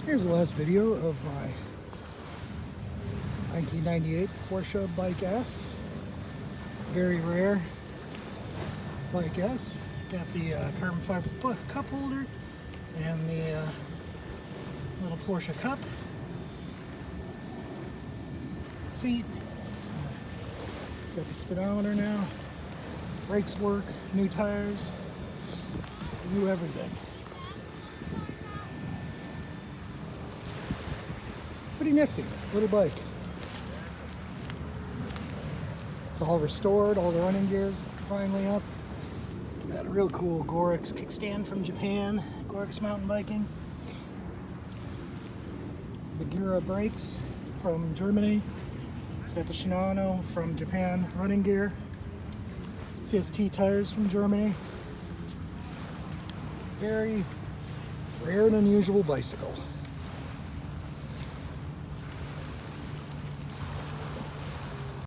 Here's the last video of my 1998 Porsche Bike S. Very rare Bike S. Got the carbon fiber cup holder and the little Porsche cup. Seat. Got the speedometer now. Brakes work. New tires. New everything. Pretty nifty little bike. It's all restored, all the running gears finally up. Got a real cool Gorex kickstand from Japan, Gorex mountain biking. The Gira brakes from Germany. It's got the Shimano from Japan running gear. CST tires from Germany. Very rare and unusual bicycle.